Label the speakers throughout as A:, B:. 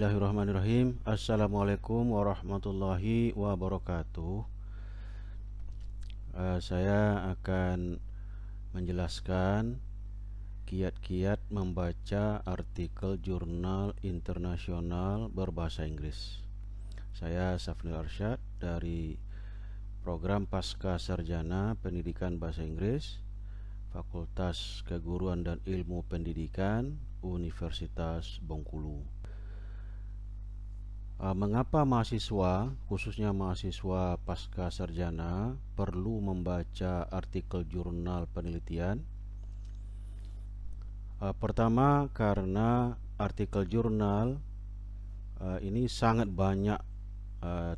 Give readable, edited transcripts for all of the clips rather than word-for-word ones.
A: Bismillahirrahmanirrahim. Assalamualaikum warahmatullahi wabarakatuh. Saya akan menjelaskan kiat-kiat membaca artikel jurnal internasional berbahasa Inggris. Saya Safnil Arsyad dari Program Pasca Sarjana Pendidikan Bahasa Inggris, Fakultas Keguruan dan Ilmu Pendidikan, Universitas Bengkulu. Mengapa mahasiswa, khususnya mahasiswa pasca sarjana, perlu membaca artikel jurnal penelitian? Pertama, karena artikel jurnal ini sangat banyak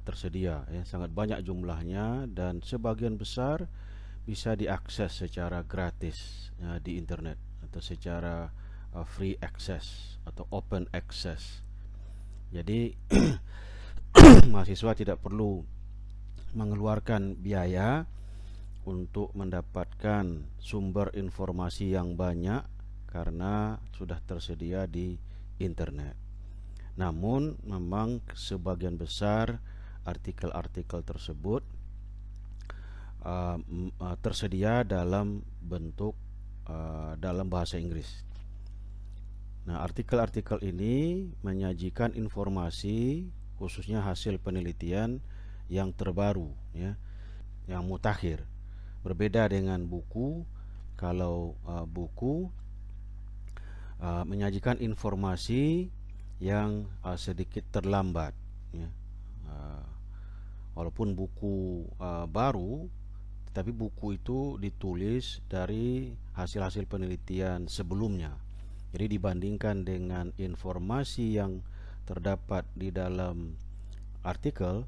A: tersedia, sangat banyak jumlahnya, dan sebagian besar bisa diakses secara gratis di internet atau secara free access atau open access. Jadi mahasiswa tidak perlu mengeluarkan biaya untuk mendapatkan sumber informasi yang banyak karena sudah tersedia di internet. Namun memang sebagian besar artikel-artikel tersebut tersedia dalam bentuk dalam bahasa Inggris. Nah, artikel-artikel ini menyajikan informasi khususnya hasil penelitian yang terbaru, yang mutakhir. Berbeda dengan buku. Kalau buku menyajikan informasi yang sedikit terlambat, walaupun buku baru, tetapi buku itu ditulis dari hasil-hasil penelitian sebelumnya. Jadi dibandingkan dengan informasi yang terdapat di dalam artikel,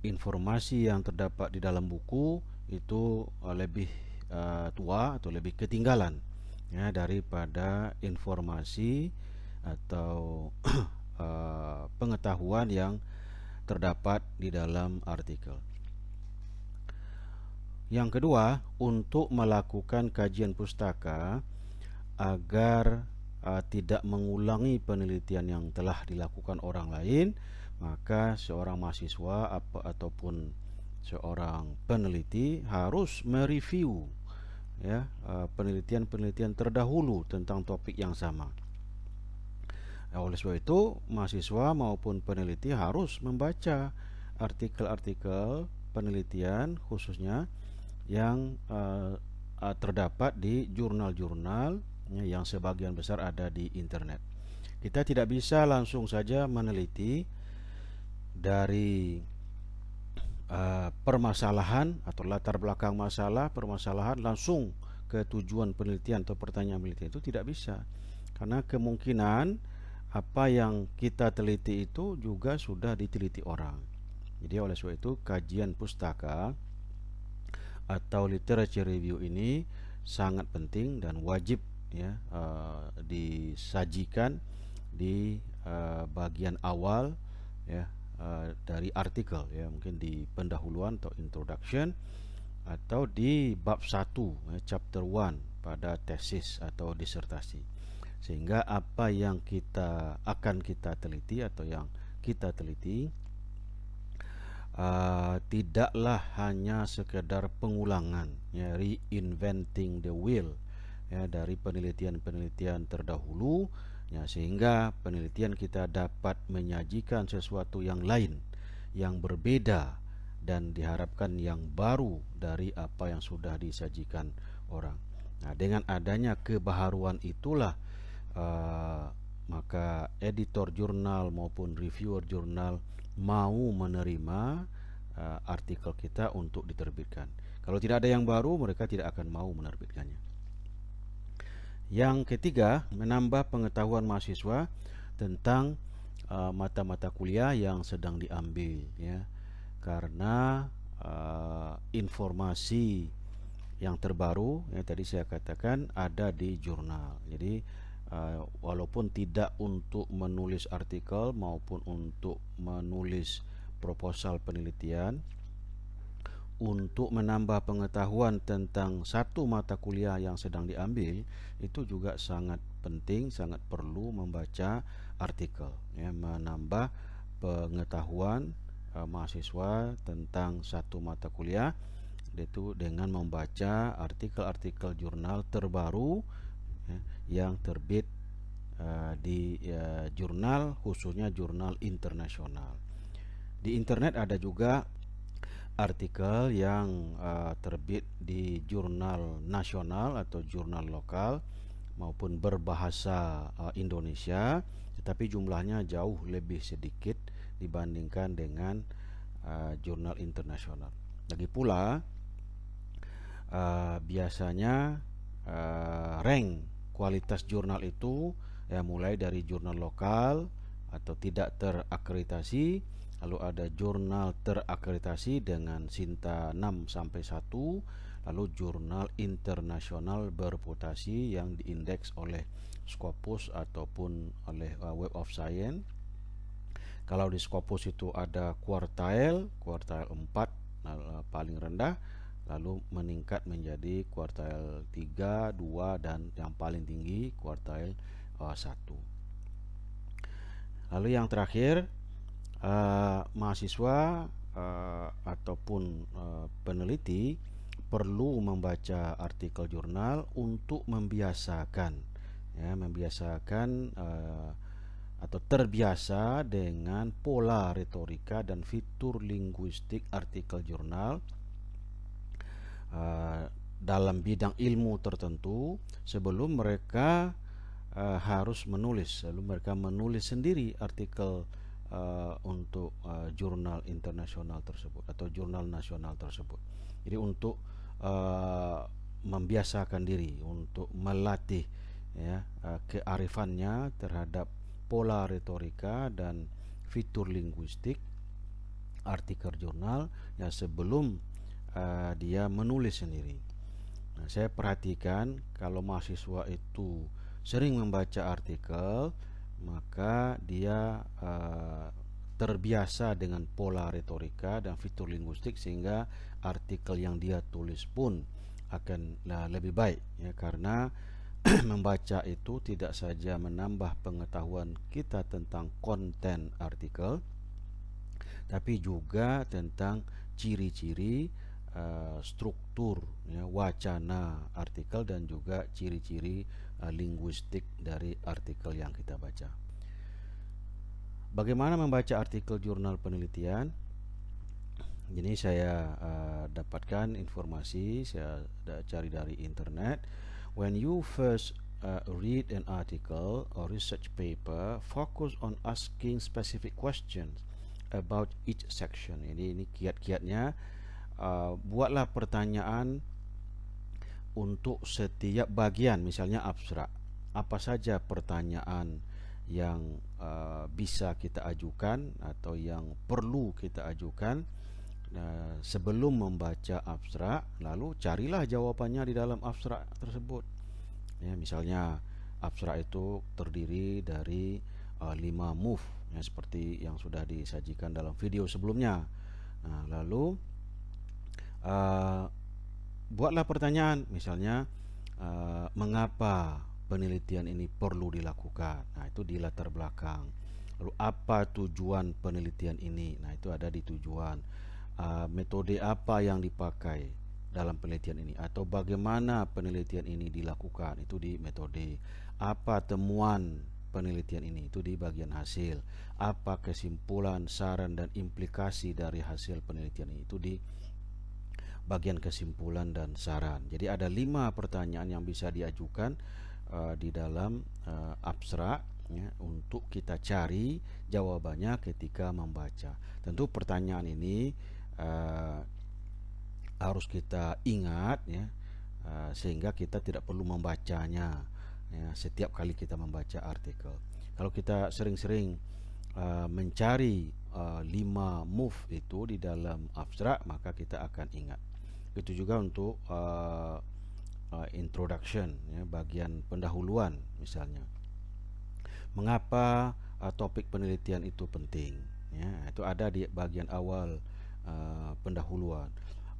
A: informasi yang terdapat di dalam buku itu lebih tua atau lebih ketinggalan daripada informasi atau pengetahuan yang terdapat di dalam artikel. Yang kedua, untuk melakukan kajian pustaka agar tidak mengulangi penelitian yang telah dilakukan orang lain, maka seorang mahasiswa ataupun seorang peneliti harus mereview penelitian-penelitian terdahulu tentang topik yang sama. Oleh sebab itu, mahasiswa maupun peneliti harus membaca artikel-artikel penelitian khususnya yang terdapat di jurnal-jurnal yang sebagian besar ada di internet. Kita tidak bisa langsung saja meneliti dari permasalahan atau latar belakang permasalahan langsung ke tujuan penelitian atau pertanyaan penelitian. Itu tidak bisa, karena kemungkinan apa yang kita teliti itu juga sudah diteliti orang. Jadi oleh sebab itu kajian pustaka atau literature review ini sangat penting dan wajib disajikan di bagian awal dari artikel, mungkin di pendahuluan atau introduction, atau di bab 1 chapter 1 pada tesis atau disertasi, sehingga apa yang akan kita teliti atau yang kita teliti tidaklah hanya sekedar pengulangan, reinventing the wheel dari penelitian-penelitian terdahulu, sehingga penelitian kita dapat menyajikan sesuatu yang lain, yang berbeda, dan diharapkan yang baru dari apa yang sudah disajikan orang. Nah, dengan adanya kebaharuan itulah maka editor jurnal maupun reviewer jurnal mau menerima artikel kita untuk diterbitkan. Kalau tidak ada yang baru, mereka tidak akan mau menerbitkannya. Yang ketiga, menambah pengetahuan mahasiswa tentang mata-mata kuliah yang sedang diambil, karena informasi yang terbaru tadi saya katakan ada di jurnal. Jadi walaupun tidak untuk menulis artikel maupun untuk menulis proposal penelitian, untuk menambah pengetahuan tentang satu mata kuliah yang sedang diambil, itu juga sangat penting, sangat perlu membaca artikel, ya, menambah pengetahuan mahasiswa tentang satu mata kuliah, yaitu dengan membaca artikel-artikel jurnal terbaru, ya, yang terbit di jurnal, khususnya jurnal internasional. Di internet ada juga artikel yang terbit di jurnal nasional atau jurnal lokal maupun berbahasa Indonesia, tetapi jumlahnya jauh lebih sedikit dibandingkan dengan jurnal internasional. Lagi pula biasanya rank kualitas jurnal itu ya mulai dari jurnal lokal atau tidak terakreditasi, lalu ada jurnal terakreditasi dengan Sinta 6 sampai 1, lalu jurnal internasional berputasi yang diindeks oleh Scopus ataupun oleh Web of Science. Kalau di Scopus itu ada kuartail 4 paling rendah, lalu meningkat menjadi kuartail 3, 2, dan yang paling tinggi kuartail 1. Lalu yang terakhir, mahasiswa ataupun peneliti perlu membaca artikel jurnal untuk membiasakan atau terbiasa dengan pola retorika dan fitur linguistik artikel jurnal dalam bidang ilmu tertentu sebelum mereka harus menulis, lalu mereka menulis sendiri artikel untuk jurnal internasional tersebut atau jurnal nasional tersebut. Jadi untuk membiasakan diri, untuk melatih kearifannya terhadap pola retorika dan fitur linguistik artikel jurnal ya sebelum dia menulis sendiri. Nah, saya perhatikan kalau mahasiswa itu sering membaca artikel, maka dia terbiasa dengan pola retorika dan fitur linguistik sehingga artikel yang dia tulis pun akan lebih baik ya, karena membaca itu tidak saja menambah pengetahuan kita tentang konten artikel, tapi juga tentang ciri-ciri struktur ya, wacana artikel dan juga ciri-ciri linguistik dari artikel yang kita baca. Bagaimana membaca artikel jurnal penelitian? Ini saya dapatkan informasi, saya cari dari internet. When you first read an article or research paper, focus on asking specific questions about each section. Ini kiat-kiatnya. Buatlah pertanyaan untuk setiap bagian, misalnya abstrak. Apa saja pertanyaan yang bisa kita ajukan atau yang perlu kita ajukan sebelum membaca abstrak, lalu carilah jawabannya di dalam abstrak tersebut. Ya, misalnya abstrak itu terdiri dari 5 move ya, seperti yang sudah disajikan dalam video sebelumnya. Nah, lalu buatlah pertanyaan, misalnya mengapa penelitian ini perlu dilakukan. Nah, itu di latar belakang. Lalu apa tujuan penelitian ini? Nah, itu ada di tujuan. Metode apa yang dipakai dalam penelitian ini, atau bagaimana penelitian ini dilakukan, itu di metode. Apa temuan penelitian ini, itu di bagian hasil. Apa kesimpulan, saran, dan implikasi dari hasil penelitian ini, itu di bagian kesimpulan dan saran. Jadi ada 5 pertanyaan yang bisa diajukan di dalam abstrak ya, untuk kita cari jawabannya ketika membaca. Tentu pertanyaan ini harus kita ingat ya, sehingga kita tidak perlu membacanya ya, setiap kali kita membaca artikel. Kalau kita sering-sering mencari 5 move itu di dalam abstrak, maka kita akan ingat. Itu juga untuk introduction ya, bagian pendahuluan misalnya. Mengapa topik penelitian itu penting ya, itu ada di bagian awal pendahuluan.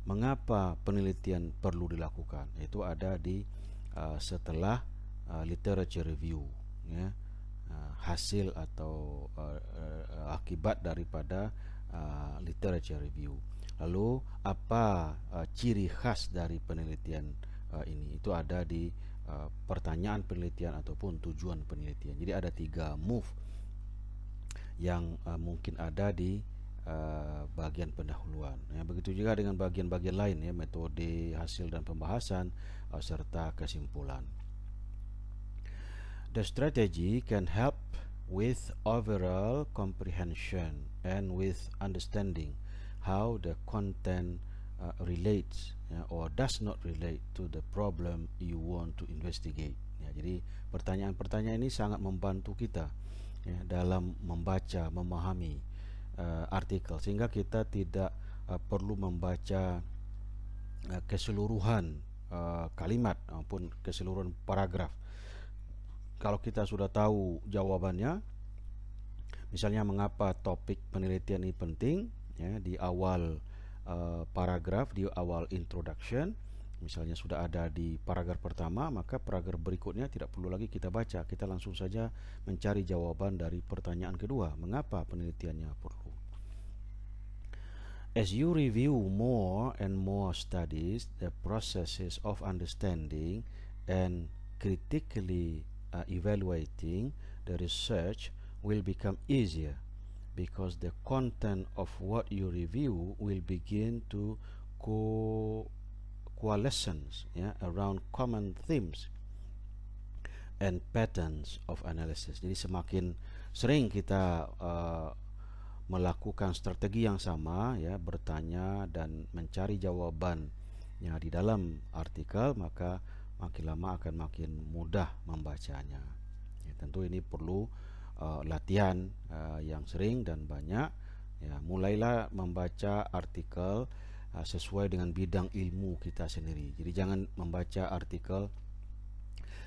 A: Mengapa penelitian perlu dilakukan, itu ada di setelah literature review ya. hasil atau akibat daripada literature review. Lalu apa ciri khas dari penelitian ini? Itu ada di pertanyaan penelitian ataupun tujuan penelitian. Jadi ada 3 move yang mungkin ada di bagian pendahuluan. Ya, begitu juga dengan bagian-bagian lain, ya, metode, hasil dan pembahasan serta kesimpulan. The strategy can help with overall comprehension and with understanding how the content relates, ya, or does not relate to the problem you want to investigate. Ya, jadi pertanyaan-pertanyaan ini sangat membantu kita, ya, dalam membaca, memahami artikel, sehingga kita tidak perlu membaca keseluruhan kalimat maupun keseluruhan paragraf. Kalau kita sudah tahu jawabannya, misalnya mengapa topik penelitian ini penting, ya, di awal paragraf, di awal introduction, misalnya sudah ada di paragraf pertama, maka paragraf berikutnya tidak perlu lagi kita baca, kita langsung saja mencari jawaban dari pertanyaan kedua, mengapa penelitiannya perlu. As you review more and more studies, the processes of understanding and critically evaluating the research will become easier, because the content of what you review will begin to coalesce, ya, around common themes and patterns of analysis. Jadi semakin sering kita melakukan strategi yang sama, ya, bertanya dan mencari jawabannya di dalam artikel, maka makin lama akan makin mudah membacanya. Ya, tentu ini perlu latihan yang sering dan banyak. Ya, mulailah membaca artikel sesuai dengan bidang ilmu kita sendiri. Jadi jangan membaca artikel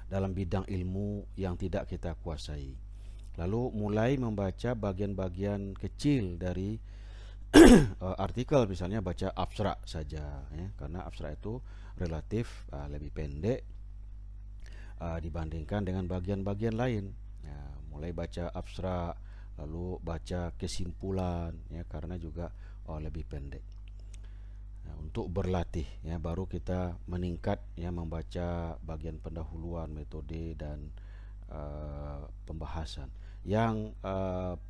A: dalam bidang ilmu yang tidak kita kuasai. Lalu mulai membaca bagian-bagian kecil dari artikel, misalnya baca abstrak saja, ya, karena abstrak itu relatif lebih pendek dibandingkan dengan bagian-bagian lain. Ya, mulai baca abstrak, lalu baca kesimpulan, ya, karena juga lebih pendek. Nah, untuk berlatih, ya, baru kita meningkat, ya, membaca bagian pendahuluan, metode dan pembahasan. Yang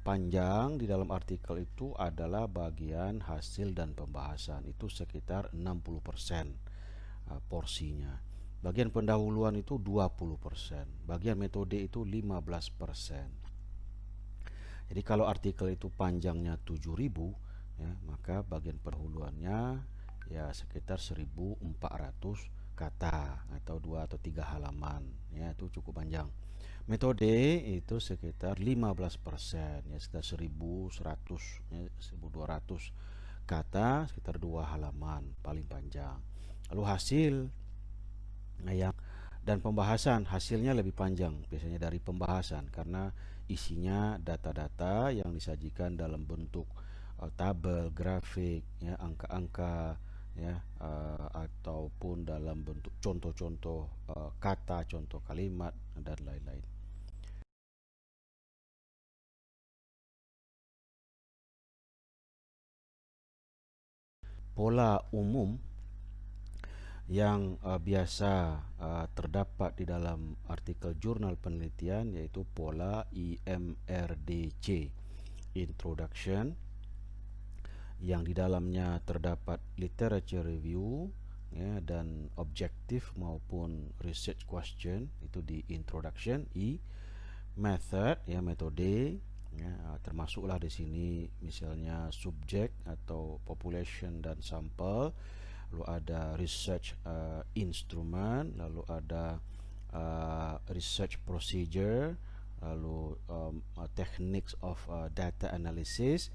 A: panjang di dalam artikel itu adalah bagian hasil dan pembahasan, itu sekitar 60% porsinya. Bagian pendahuluan itu 20%, bagian metode itu 15%. Jadi kalau artikel itu panjangnya 7.000, ya, maka bagian pendahuluannya ya sekitar 1.400 kata atau 2 atau 3 halaman, ya, itu cukup panjang. Metode itu sekitar 15%, ya, sekitar 1.100, ya, 1.200 kata, sekitar 2 halaman paling panjang. Lalu hasil, yang dan pembahasan, hasilnya lebih panjang biasanya dari pembahasan, karena isinya data-data yang disajikan dalam bentuk tabel, grafik, ya, angka-angka, ya, ataupun dalam bentuk contoh-contoh kata, contoh kalimat dan lain-lain. Pola umum yang biasa terdapat di dalam artikel jurnal penelitian yaitu pola IMRDC, Introduction, yang di dalamnya terdapat literature review, ya, dan objektif maupun research question, itu di introduction. Method, ya, metode, ya, termasuklah di sini misalnya subject atau population dan sampel. Lalu ada research instrument, lalu ada research procedure, lalu techniques of data analysis,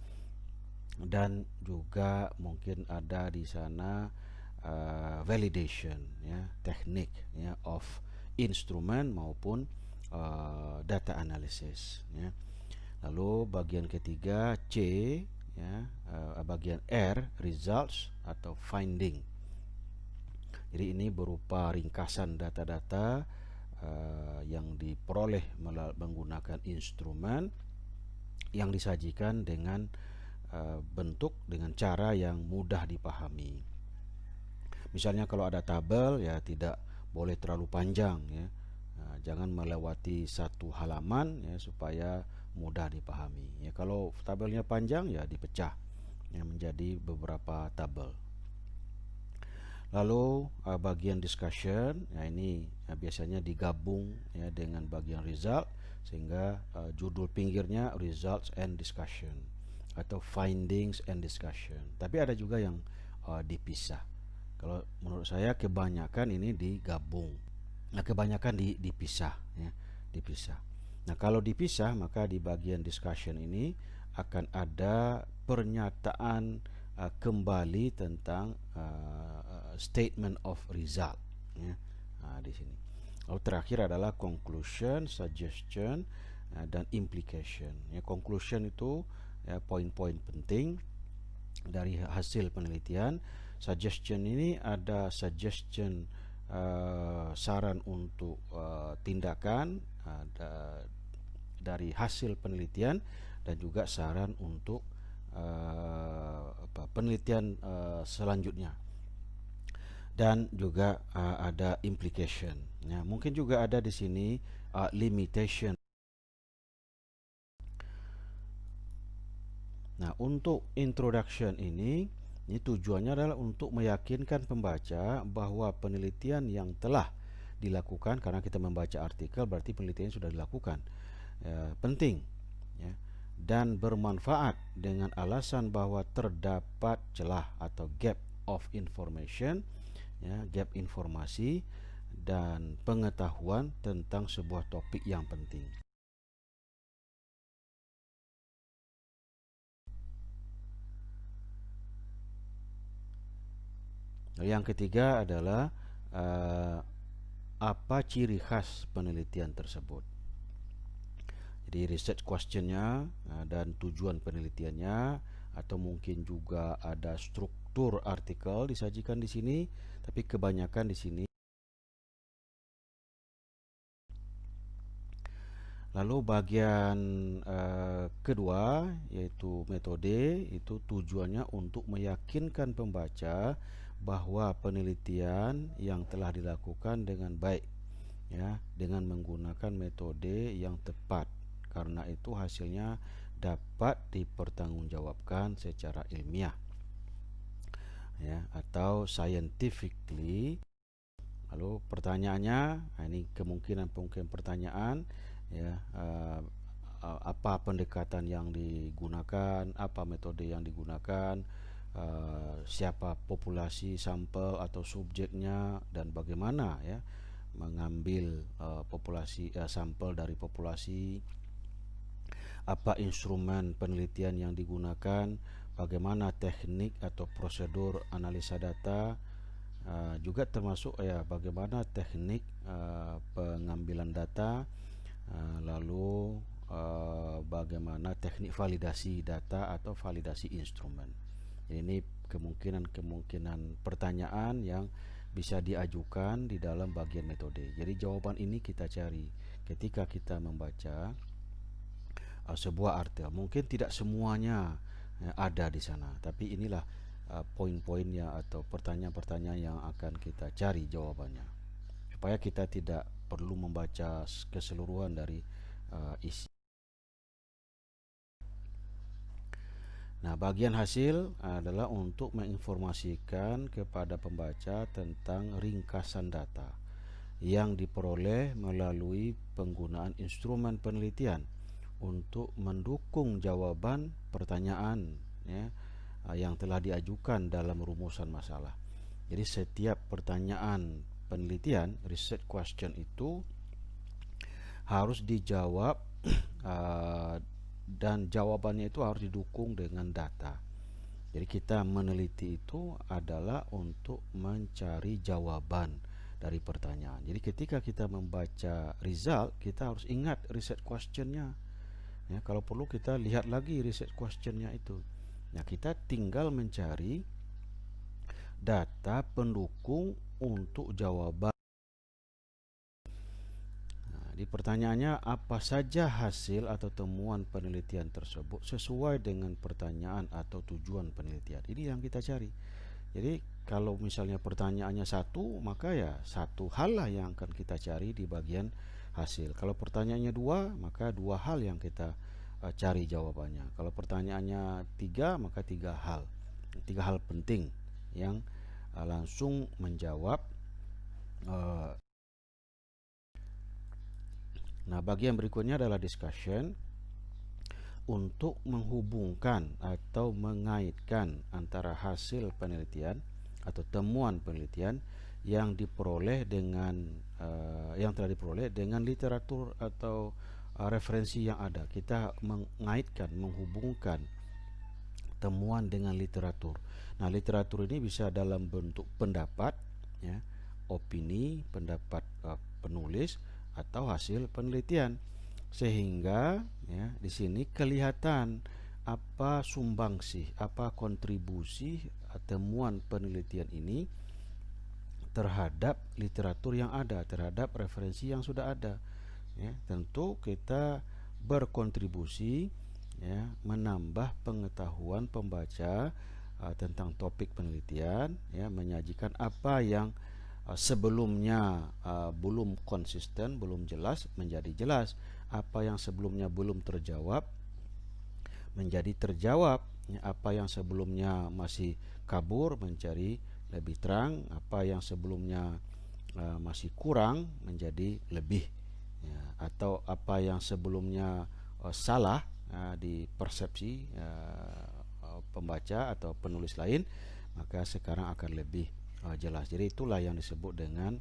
A: dan juga mungkin ada di sana validation, ya, teknik, ya, of instrument maupun data analysis, ya. Lalu bagian ketiga C, ya, bagian R, results atau finding. Jadi ini berupa ringkasan data-data yang diperoleh menggunakan instrumen yang disajikan dengan bentuk dengan cara yang mudah dipahami. Misalnya kalau ada tabel ya tidak boleh terlalu panjang ya. Jangan melewati satu halaman ya supaya mudah dipahami. Ya kalau tabelnya panjang ya dipecah ya menjadi beberapa tabel. Lalu bagian discussion ya ini biasanya digabung ya dengan bagian result sehingga judul pinggirnya results and discussion atau findings and discussion. Tapi ada juga yang dipisah. Kalau menurut saya kebanyakan ini digabung. Nah, kebanyakan dipisah ya, dipisah. Nah, kalau dipisah maka di bagian discussion ini akan ada pernyataan kembali tentang statement of result ya. Di sini. Lalu terakhir adalah conclusion, suggestion dan implication. Ya, conclusion itu ya, poin-poin penting dari hasil penelitian. Suggestion ini ada suggestion saran untuk tindakan dari hasil penelitian dan juga saran untuk penelitian selanjutnya. Dan juga ada implication. Ya, mungkin juga ada di sini limitation. Nah, untuk introduction ini tujuannya adalah untuk meyakinkan pembaca bahwa penelitian yang telah dilakukan, karena kita membaca artikel berarti penelitian sudah dilakukan, penting ya, dan bermanfaat dengan alasan bahwa terdapat celah atau gap of information ya, gap informasi dan pengetahuan tentang sebuah topik yang penting. Yang ketiga adalah apa ciri khas penelitian tersebut. Jadi research questionnya dan tujuan penelitiannya, atau mungkin juga ada struktur artikel disajikan di sini, tapi kebanyakan di sini. Lalu bagian kedua yaitu metode, itu tujuannya untuk meyakinkan pembaca bahwa penelitian yang telah dilakukan dengan baik ya, dengan menggunakan metode yang tepat, karena itu hasilnya dapat dipertanggungjawabkan secara ilmiah ya, atau scientifically. Lalu pertanyaannya, ini kemungkinan pertanyaan ya, apa pendekatan yang digunakan, apa metode yang digunakan, siapa populasi sampel atau subjeknya, dan bagaimana ya mengambil populasi sampel dari populasi, apa instrumen penelitian yang digunakan, bagaimana teknik atau prosedur analisa data, juga termasuk ya bagaimana teknik pengambilan data, lalu bagaimana teknik validasi data atau validasi instrumen. Ini kemungkinan pertanyaan yang bisa diajukan di dalam bagian metode. Jadi jawaban ini kita cari ketika kita membaca sebuah artikel. Mungkin tidak semuanya ada di sana, tapi inilah poin-poinnya atau pertanyaan-pertanyaan yang akan kita cari jawabannya, supaya kita tidak perlu membaca keseluruhan dari isi. Nah, bagian hasil adalah untuk menginformasikan kepada pembaca tentang ringkasan data yang diperoleh melalui penggunaan instrumen penelitian untuk mendukung jawaban pertanyaan ya, yang telah diajukan dalam rumusan masalah. Jadi setiap pertanyaan penelitian, research question itu harus dijawab dan jawabannya itu harus didukung dengan data. Jadi kita meneliti itu adalah untuk mencari jawaban dari pertanyaan. Jadi ketika kita membaca result, kita harus ingat research questionnya ya, kalau perlu kita lihat lagi research questionnya itu. Nah, kita tinggal mencari data pendukung untuk jawaban. Di pertanyaannya, apa saja hasil atau temuan penelitian tersebut sesuai dengan pertanyaan atau tujuan penelitian. Ini yang kita cari. Jadi kalau misalnya pertanyaannya satu, maka ya satu hal lah yang akan kita cari di bagian hasil. Kalau pertanyaannya dua, maka dua hal yang kita cari jawabannya. Kalau pertanyaannya tiga, maka tiga hal penting yang langsung menjawab. Nah, bagian berikutnya adalah discussion untuk menghubungkan atau mengaitkan antara hasil penelitian atau temuan penelitian yang diperoleh dengan yang telah diperoleh dengan literatur atau referensi yang ada. Kita mengaitkan, menghubungkan temuan dengan literatur. Nah, literatur ini bisa dalam bentuk pendapat, ya, opini, pendapat penulis atau hasil penelitian, sehingga ya di sini kelihatan apa sumbangsih, apa kontribusi temuan penelitian ini terhadap literatur yang ada, terhadap referensi yang sudah ada. Ya, tentu kita berkontribusi, ya, menambah pengetahuan pembaca tentang topik penelitian, ya, menyajikan apa yang sebelumnya belum konsisten, belum jelas menjadi jelas, apa yang sebelumnya belum terjawab menjadi terjawab, ya, apa yang sebelumnya masih kabur mencari lebih terang, apa yang sebelumnya masih kurang menjadi lebih, ya, atau apa yang sebelumnya salah di persepsi pembaca atau penulis lain, maka sekarang akan lebih jelas. Jadi itulah yang disebut dengan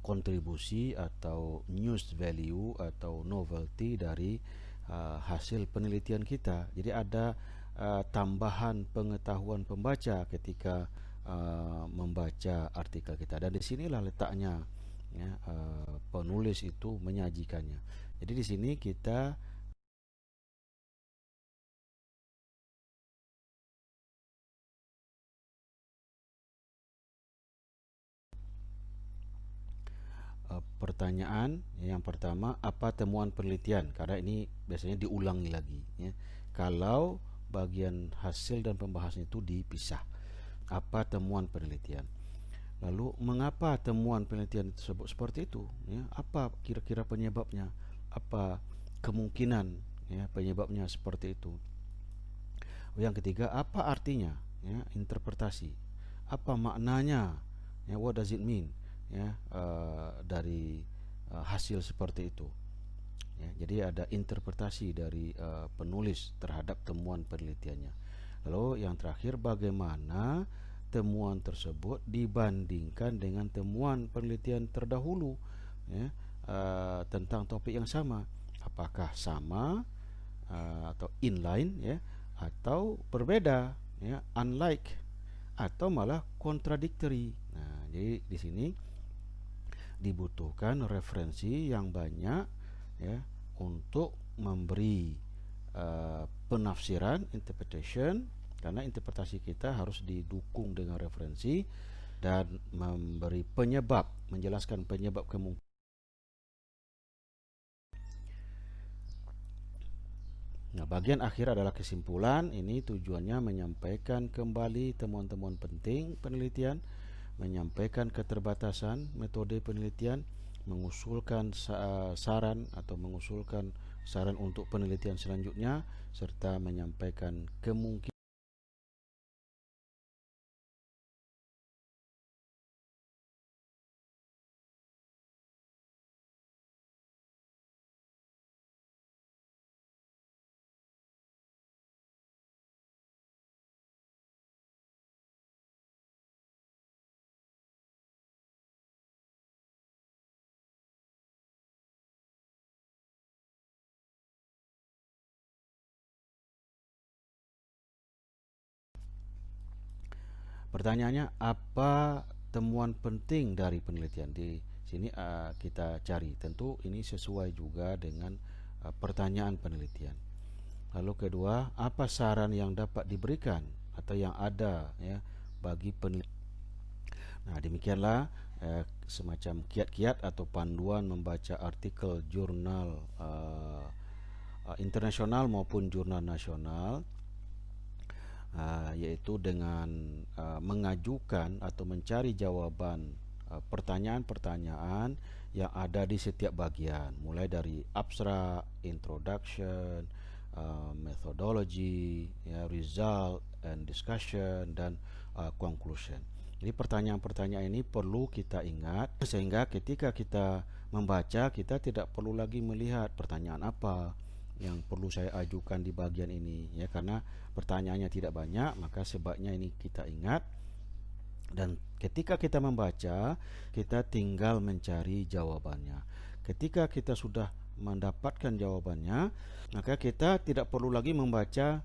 A: kontribusi atau news value atau novelty dari hasil penelitian kita. Jadi ada tambahan pengetahuan pembaca ketika membaca artikel kita, dan disinilah letaknya, ya, penulis itu menyajikannya. Jadi di sini kita pertanyaan yang pertama, apa temuan penelitian, karena ini biasanya diulangi lagi, ya. Kalau bagian hasil dan pembahasan itu dipisah, apa temuan penelitian, lalu mengapa temuan penelitian tersebut seperti itu, ya, apa kira-kira penyebabnya, apa kemungkinan, ya, penyebabnya seperti itu. Yang ketiga, apa artinya, ya, interpretasi, apa maknanya, ya, what does it mean, ya, dari hasil seperti itu, ya. Jadi ada interpretasi dari penulis terhadap temuan penelitiannya. Lalu yang terakhir, bagaimana temuan tersebut dibandingkan dengan temuan penelitian terdahulu, ya, tentang topik yang sama, apakah sama atau inline, ya, atau berbeda, ya, unlike, atau malah contradictory. Nah, jadi di sini dibutuhkan referensi yang banyak, ya, untuk memberi penafsiran, interpretation, karena interpretasi kita harus didukung dengan referensi dan memberi penyebab, menjelaskan penyebab kemungkinan. Nah, bagian akhir adalah kesimpulan. Ini tujuannya menyampaikan kembali temuan-temuan penting penelitian, menyampaikan keterbatasan metode penelitian, mengusulkan saran atau mengusulkan saran untuk penelitian selanjutnya, serta menyampaikan kemungkinan. Pertanyaannya, apa temuan penting dari penelitian? Di sini kita cari. Tentu ini sesuai juga dengan pertanyaan penelitian. Lalu kedua, apa saran yang dapat diberikan atau yang ada, ya, bagi penelitian? Nah, demikianlah semacam kiat-kiat atau panduan membaca artikel jurnal internasional maupun jurnal nasional, yaitu dengan mengajukan atau mencari jawaban pertanyaan-pertanyaan yang ada di setiap bagian, mulai dari abstrak, introduction, methodology, result and discussion, dan conclusion. Jadi pertanyaan-pertanyaan ini perlu kita ingat, sehingga ketika kita membaca, kita tidak perlu lagi melihat pertanyaan apa yang perlu saya ajukan di bagian ini, ya, karena pertanyaannya tidak banyak, maka sebaiknya ini kita ingat. Dan ketika kita membaca, kita tinggal mencari jawabannya. Ketika kita sudah mendapatkan jawabannya, maka kita tidak perlu lagi membaca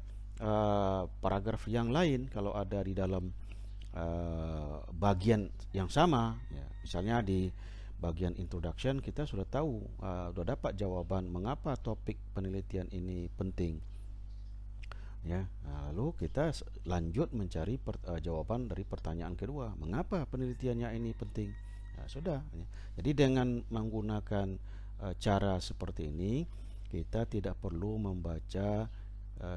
A: paragraf yang lain kalau ada di dalam bagian yang sama, ya. Misalnya di bagian introduction kita sudah tahu, sudah dapat jawaban mengapa topik penelitian ini penting, ya. Lalu kita lanjut mencari jawaban dari pertanyaan kedua, mengapa penelitiannya ini penting. Sudah, ya. Jadi dengan menggunakan cara seperti ini, kita tidak perlu membaca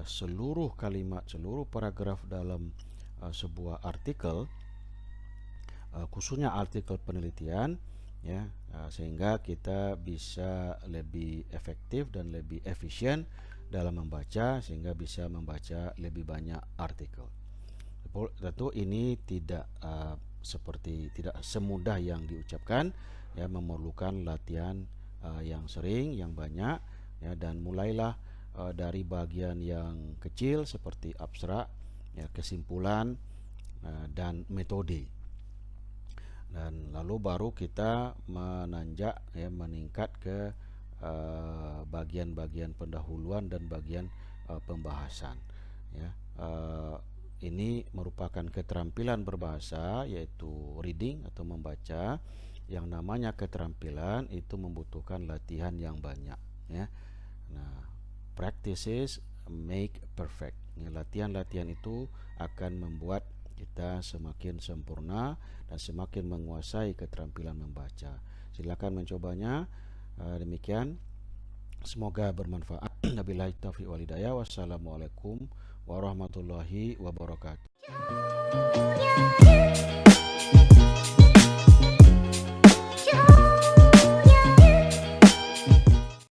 A: seluruh kalimat, seluruh paragraf dalam sebuah artikel, khususnya artikel penelitian, ya, sehingga kita bisa lebih efektif dan lebih efisien dalam membaca, sehingga bisa membaca lebih banyak artikel. Tentu ini tidak semudah yang diucapkan, ya, memerlukan latihan yang sering, yang banyak, ya, dan mulailah dari bagian yang kecil seperti abstrak, ya, kesimpulan, dan metode, dan lalu baru kita menanjak, ya, meningkat ke bagian-bagian pendahuluan dan bagian pembahasan, ya. Ini merupakan keterampilan berbahasa, yaitu reading atau membaca. Yang namanya keterampilan itu membutuhkan latihan yang banyak, ya. Nah, practices make perfect. Latihan-latihan itu akan membuat kita semakin sempurna dan semakin menguasai keterampilan membaca. Silakan mencobanya. Demikian, semoga bermanfaat. Wabillahi taufiq wal hidayah. Wassalamualaikum warahmatullahi wabarakatuh.